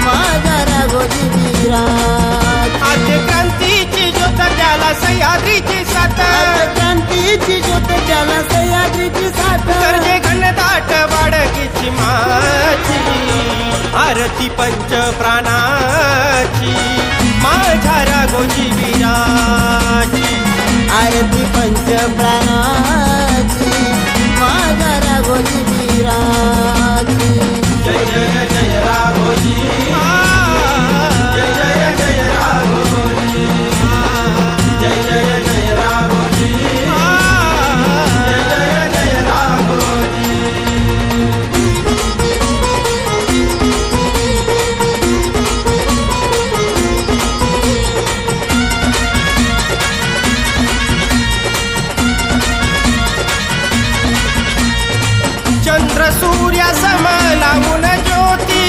माझ्या राघोजी वीराची. आज क्रांतीची ज्योत त्याला सह्याद्रीची साथ, क्रांतीची ज्योत त्याला सह्याद्रीची साथ. गरजे घनदाट वाडकीची माझी आरती पंच प्राणाची माझ्या राघोजी वीराची. आरती पंच प्राणाची माझ्या राघोजी वीराची. जय जय जय राघोजी, जय जय जय राघोजी, जय जय जय राघोजी, जय जय जय राघोजी. चंद्र सूर्या सम लावून ज्योती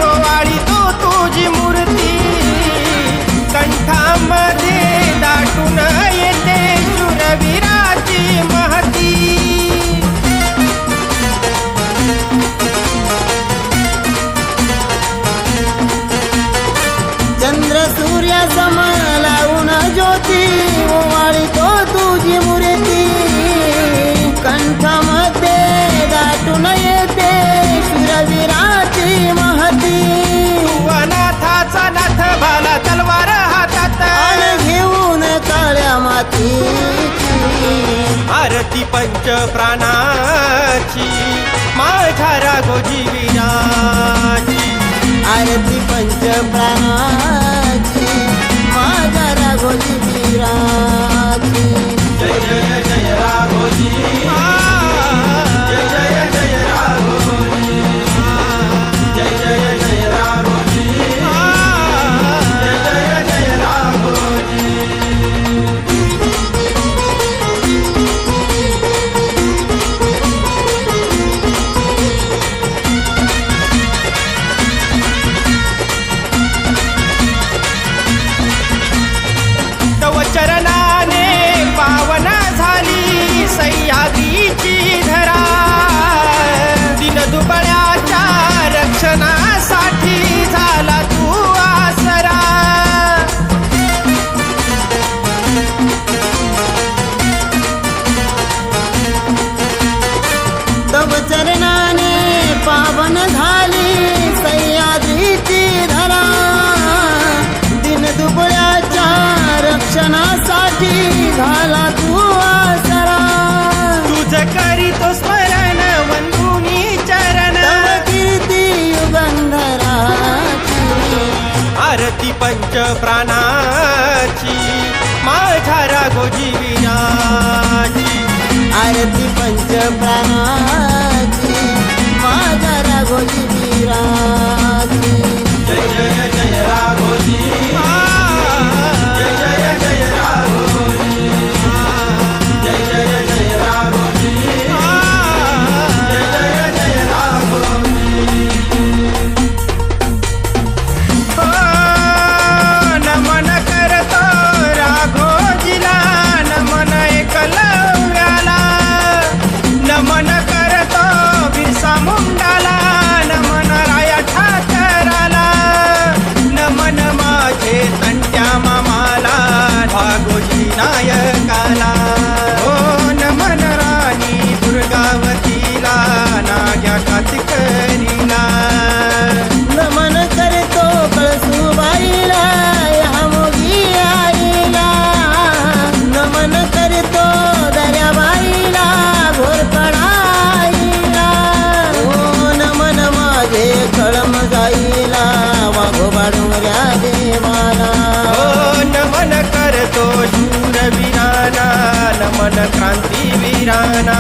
ओवाळी तो तुझी मूर्ती. कंठामध्ये दाटून येते शूरवीराची महती. चंद्र सूर्य सम लावून ज्योती ओवाळीतो तुझी मूर्ती. कंठामध्ये दाटून येते शूरवीराची महती. नाथाचा नाथ भाला तलवार हातात घेऊन काळ्या मातीची. आरती पंच प्राणाची माझ्या राघोजी वीराची. आरती पंच प्राणाची माझ्या राघोजी वीराची. जय जय जय राघोजी, जय जय जय राघोजी, जय जय जय राघोजी, जय जय जय राघोजी. तव चरणाने पावन झाली सह्याद्रीची धरा. दिनदुबळ्याच्या रक्षणासाठी झाला तू आसरा. तव चरणाने पावन झाली सह्याद्रीची धरा. दिन दुबळ्याच्या रक्षणासाठी झाला तू आसरा. तुझ करीतो स्मरण वंदुनी चरण. तव कीर्ती युगंधराची. आरती पंच प्राणाची माझ्या राघोजी वीराची. आरती पंच प्राणाची माझ्या राघोजी वीराची. जय जय जय राघोजी, जय जय जय राघोजी, जय जय जय राघोजी, जय जय जय राघोजी. नमन करतो राघोजीला, नमन एकलव्याला, नमन करतो बिरसा मुंडाला, नमन राया ठाकराला, नमन माझे तंट्या मामाला भागोजी नायकाला. हो नमन राणी दुर्गावतीला नाग्या कातकरीला. नमन करतो कळसूबाईला या मोगी आईला. नमन करतो दर्याबाईला घोरपडाईला. ओ नमन माझे कळम जाईला वाघोबा डोंगऱ्या देवाला. हो नमन करतो शूरवीराना, नमन क्रांतीवीराना.